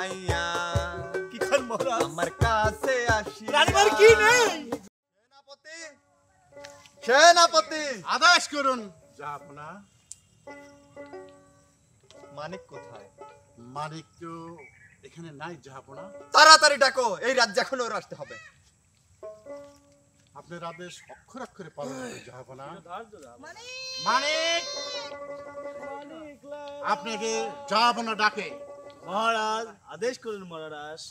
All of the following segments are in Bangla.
মাইয়া কি খান মহারাজ আমার কাছে আসি রানীমার কি নেই সেনাপতি সেনাপতি আদেশ করুন জাহাপনা মানিক কোথায় মালিক তো এখানে নাই জাহাপনা তাড়াতাড়ি ডাকো এই রাজ্যে এখন ওর আসতে হবে আপনার আদেশ অক্ষর অক্ষরে পালন করবে জাহাপনা মানিক আপনাকে জাহাপনা ডাকে মহারাজ আদেশ করুন মহারাজ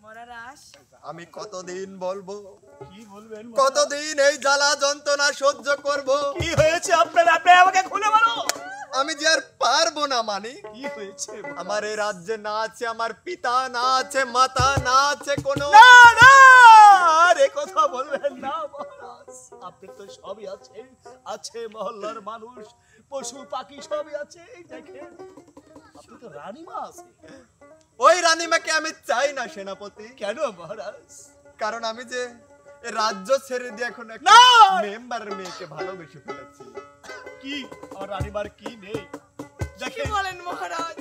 মরারাস আমি কতদিন বলবো কি বলবেন কতদিন এই জ্বালা যন্ত্রণা সহ্য করব কি হয়েছে আপনার আপনি আমাকে খুলে বলো আমি যে আর পারবো না মানিক কি হয়েছে আমার এই রাজ্যে না আছে আমার পিতা না আছে মাতা না আছে কোনো না না আরে কথা বলবেন না মহারাজ আপনি তো সবই আছে আছে মহল্লার মানুষ পশু পাখি সবই আছে এই দেখেন আপনি তো রানীমা আছে ওই রানীমাকে আমি চাই না সেনাপতি কেন মহারাজ কারণ আমি যে এই রাজ্য ছেড়ে দিয়ে এখন একটা না! মেম্বারের মেয়েকে ভালোবেসে ফেলেছি কি আমার রানীমার কি নেই কি দেখেন বলেন মহারাজ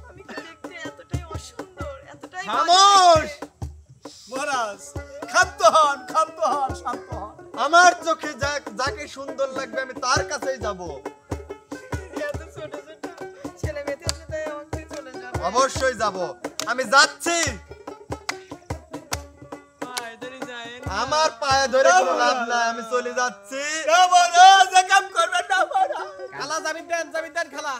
আমি কি দেখতে এতটাই অসুন্দর এতটাই খামোশ মহারাজ শান্ত হন শান্ত হন আমার চোখে যাকে সুন্দর লাগবে আমি তার কাছেই যাব এত ছোট ছোট ছেলে মেয়েদের সাথে আমাকে চলে যাবে অবশ্যই যাব আমি যাচ্ছি এদেরই যায় আমার পায়ে ধরে কোনো লাভ নাই আমি চলে যাচ্ছি না মহারাজ এ কাম করবেন না মহারাজ খালা জামিন দেন খালা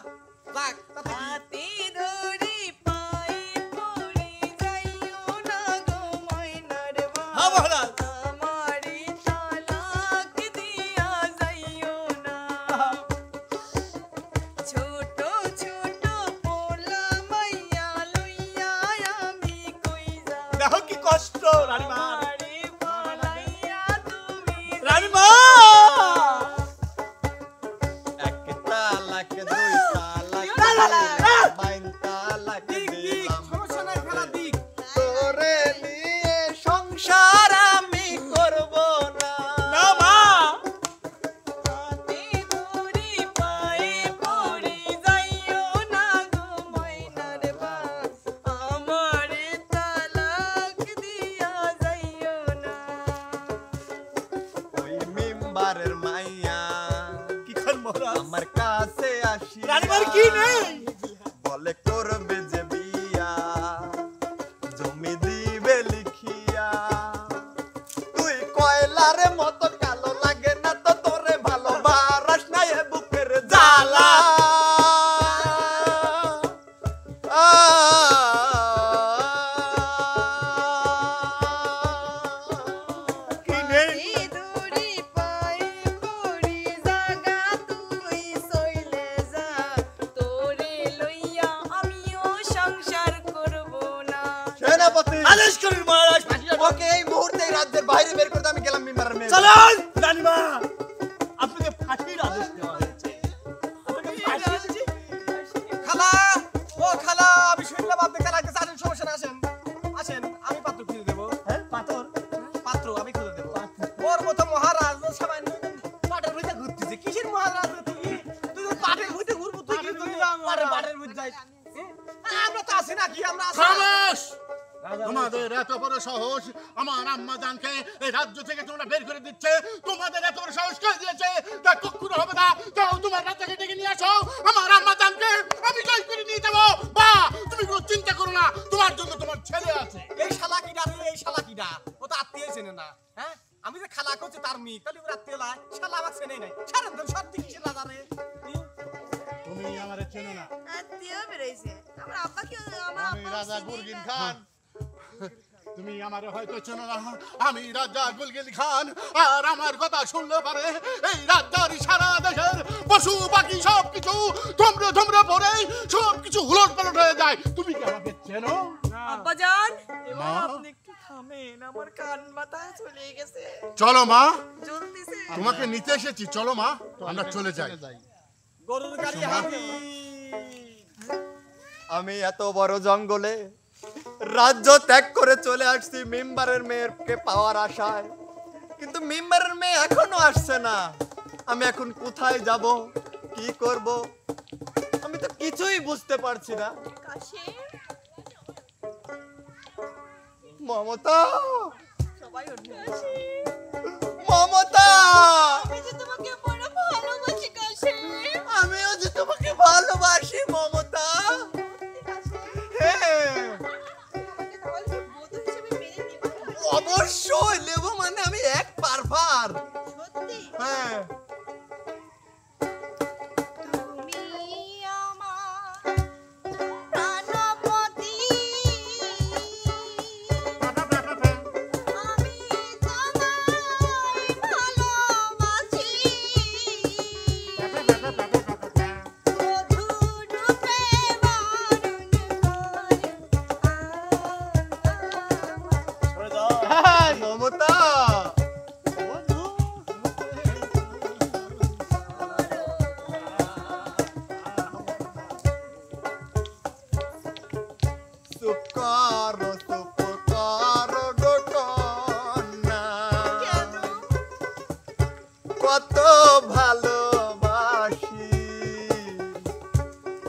যাক হাতে ধরে পায়ে পড়ে যাইও না গো ময়নার হ্যাঁ মহারাজ আমারে তালাক দিয়া যাইও না ছোট ছোট পোলা মাইয়া লইয়া আমি কই যাব দেখো কি কষ্ট রানীমা আমারে পালাইয়া তুমি রানীমা এক তালাক দুই তালাক বাইন তালাক দিলাম সমস্যা নাই খালা দিক তোরে নিয়ে সংসার আমি করব না না মা হাতে ধরে পায়ে পড়ে যাইও না গো ময়নার বাস আমারে তালাক দিয়া যাইও না ওই মেম্বারের মাইয়া কি খান মহারাজ আমার কাছে আসি রানীমার কি নেই বলে করবে যে বিয়া জমি দিবে লিখিয়া তুই কয়লার মতো কালো লাগে না তো তোরে ভালোবাস না এ বুকের জ্বালা কি নেই হাতে ধরে পায়ে পড়ে জাগা তুই সইলে যা তোরে লইয়া আমিও সংসার করব না সেনাপতি আদেশ করুন মহারাজ ওকে এই মুহূর্তে এই রাজ্যের বাইরে বের করতে আমি গেলাম মেম্বারের মেয়ে চলুন রানীমা আপনাকে ফাঁসির আদেশ দেওয়া হয়েছে আপনাকে ফাঁসি দিয়েছি খালা ও খালা আমি শুনলাম আপনি খেলাইতে চান সমস্যা না আসেন আমি পাত্র খুঁজে দেবো হ্যাঁ পাথর পাত্র আমি খুঁজে দেবো ওর মতো মহারাজ ও সামান্য পাটের মধ্যে ঘুরতেছে কিসের মহারাজ রে তুই তুই তো পাটের মধ্যে ঘুরবো তুই কি পাটের মধ্যে যাই আমরা তো আছি নাকি আমরা আছি খামোশ তোমাদের এত বড় সাহস আমার আম্মা জানকে এই রাজ্য থেকে তোমরা বের করে দিচ্ছে তোমাদের এত বড় সাহস কে দিয়েছে তা কখনো হবে না যাও তোমার রাজ্যকে ডেকে নিয়ে আসো আমার আম্মা জানকে আমি জয় করে নিয়ে যাবো বা তুমি কোনো চিন্তা করো না তোমার জন্য তোমার ছেলে আছে এই শালা কিডা রে এই শালা কিডা ও তো আত্মীয় চেনে না হ্যাঁ আমি যে খালা করছি তার মেয়ে তাহলে ওর আত্মীয় লাই শালা আমার চেনে নাই সারেন তো সত্যি কিসের রাজা রে তুমি আমারে চেনো না আত্মীয় বেরাইছে আমার আব্বা কি আমার আমি আব্বা রাজা চিনি গুলগিন না। খান তুমি আমারে হয়তো চেনো না আমি রাজা গুলগিন খান আর আমার কথা শুনলে পারে এই রাজ্যের সারা দেশের পশু পাখি সবকিছু থমরে থমরে পড়ে সবকিছু হুলট পালট হয়ে যায় তুমি কি আমাকে চেনো আব্বা জান এবার মা? আপনি একটু থামেন আমার কান মাথা চলে গেছে চলো মা জ্বলতেছে তোমাকে নিতে এসেছি চলো মা আমরা চলে যাই গরুর গাড়ি হাতি আমি এত বড় জঙ্গলে রাজ্য ত্যাগ করে চলে আসছি মেম্বারের মেয়েকে পাওয়ার আশায় কিন্তু মেম্বারের মেয়ে এখনো আসছে না আমি এখন কোথায় যাব কি করব আমি তো কিছুই বুঝতে পারছি না কাশে মমতা, সবাই উঠবে। মমতা, আমি যে তোমাকে বড় ভালোবাসি কাশেম। আমিও যে তোমাকে ভালোবাসি মমতা। হ্যাঁ, তোমাকে তাহলে কি বন্ধু হিসেবে মেনে নিবা? অবশ্যই নেব, মানে আমি এক পারভার। সত্যি? হ্যাঁ, তুমি আমার প্রাণপতি, আমি তোমায় ভালোবাসি, মধুর রূপে বরণ সরে যাও। মমতা, চুপ করো গো কন্যা, কেন? কত ভালোবাসি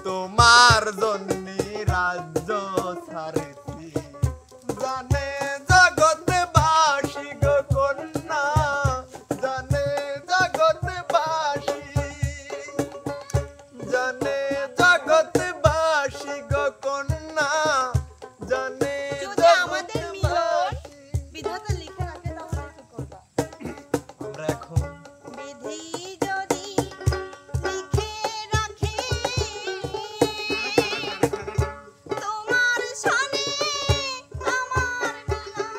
তোমার জন্য রাজ্য ছাড়েছি, জানে জগৎবাসী গো কন্যা, জানে জগৎবাসী, জানে জগৎবাসী গো কন্যা, জানে যদি আমাদের মিলন জগৎবাসী। বিধাতা লিখে রাখে তাহলে কি করবা? আমরা এখন বিধি যদি লিখে রাখে তোমার সনে আমার মিলন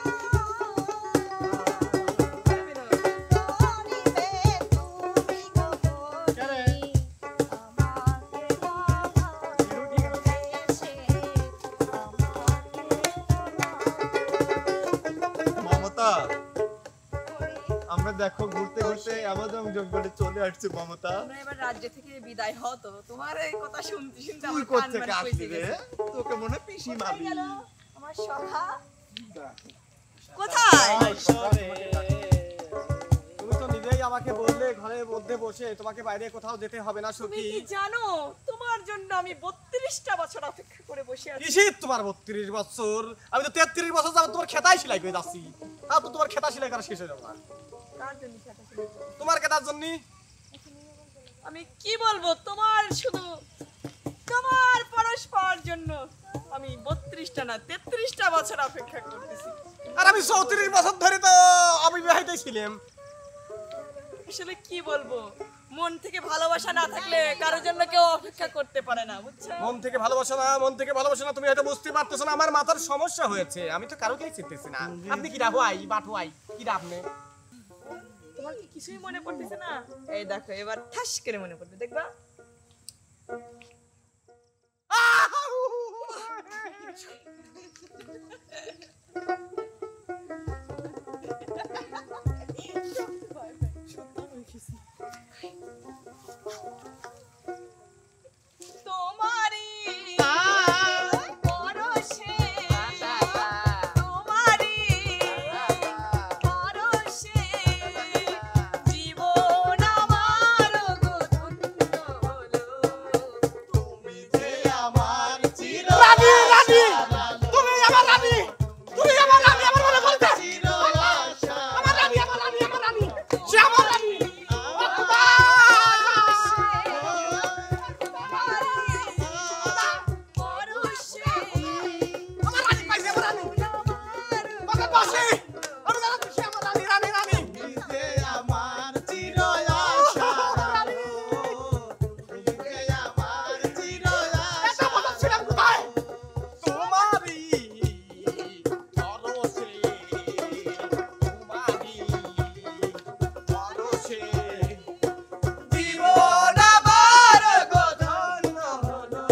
করিবে তুমি গো পতি, আমাকে ভালোবেসে মমতা, আমাকে আমরা দেখো ঘুরতে ঘুরতে আমাজন জঙ্গলে চলে আসছি মমতা। তোমরা এবার রাজ্য থেকে বিদায় হও তো, তোমার এই কথা শুনতে শুনতে তুই আমার কান কোত্থেকে মানে আসলি পচে রে? গেছে। তোকে মনে হয় পিসি কোথায় মাবি। গেল আমার সখা? কোথায়? তুমি তো নিজেই আমাকে বললে ঘরের মধ্যে বসে তোমাকে বাইরে কোথাও যেতে হবে না তুমি সখী। কি জানো তোমার জন্য আমি 32টা বছর অপেক্ষা করে বসে আছি। কিসের তোমার 32 বছর? আমি তো 33 বছর যাবত তোমার খেতাই সেলাই করে যাচ্ছি। তাও তো তোমার খেতা সেলাই করা শেষ হয়ে যাবে না। কার জন্য খেতে ছিল? তোমার খেতার জন্য আমি কি বলবো, তোমার শুধু তোমার পরশ পাওয়ার জন্য আমি 32টা না 33টা বছর অপেক্ষা করতেছি। আর আমি 34 বছর ধরে তো অবিবাহিত ছিলাম। আসলে কি বলবো, মন থেকে ভালোবাসা না থাকলে কারোর জন্য কেউ অপেক্ষা করতে পারে না, বুঝছো? মন থেকে ভালোবাসা না, মন থেকে ভালোবাসা না, তুমি হয়তো বুঝতে পারতেছো না। আমার মাথার সমস্যা হয়েছে, আমি তো কারোকেই চিনতেছি না। আপনি কি রাহু আই বাটু আই কি আপনি? তোমার কি কিছুই মনে পড়তেছে না? এই দেখো এবার ঠাস করে মনে পড়বে, দেখবা? তোমারই পরশে, তোমারই পরশে জীবন আমার গো ধন্য হলো। তুমি যে আমার চির রানী রানী তুমি আমার রানী, তুমি আমার রানী, আমার মনে পড়ছে চির আশা। আমার রানী, আমার রানী, আমার রানী, সে আমার রানী। আমার রানী পাইছে, আমার রানী বাবা বসে আমি জানি সে আমার রানী, রানী রানী। তুমি যে আমার চির আশা। তুমি যে আমার চির এত আশা। বছর ছিলাম কোথায়? তোমারই পরশে, তোমারই পরশে জীবন আমার গো ধন্য হলো।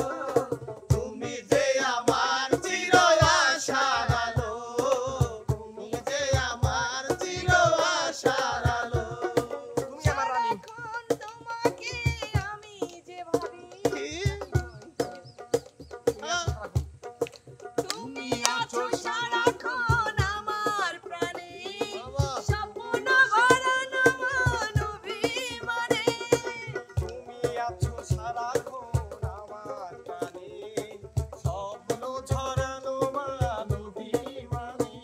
তুমি যে আমার চির আশার আলো। তুমি যে আমার চির আশার আলো। তুমি আমার রানী। তোমাকে আমি যে ভাবি, তুমি আছো সারাক্ষণ আমার প্রাণে, স্বপ্ন ভরানো মানবিমানে। তুমি আছো সারাক্ষণ আমার প্রাণে, স্বপ্ন ঝরানো মানবী মানে।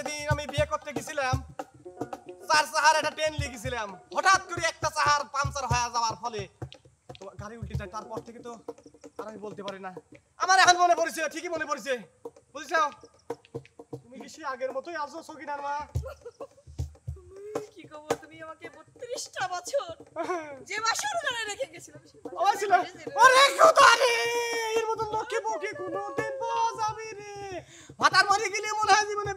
সেদিন আমি বিয়ে করতে গেছিলাম, 4 চাহার একটা ট্রেন নিয়ে গেছিলাম, হঠাৎ করে একটা চাহার পাংচার হয়ে যাওয়ার ফলে তো গাড়ি উল্টে যায়। তারপর থেকে তো আর আমি বলতে পারি না। আমার এখন মনে পড়ছে, ঠিকই মনে পড়ছে, বুঝছো? তুমি কি সে আগের মতোই আছো সকিনার মা? কি কব, তুমি আমাকে 32টা বছর যে বাসর ঘরে রেখে গেছিলাম ওই ছিল, ওরে খোদারে, এর মতন লক্ষ্মী বউকে কোনোদিন পাওয়া যাবে রে। ভাতার মরে গেলে মনে হয় জীবনে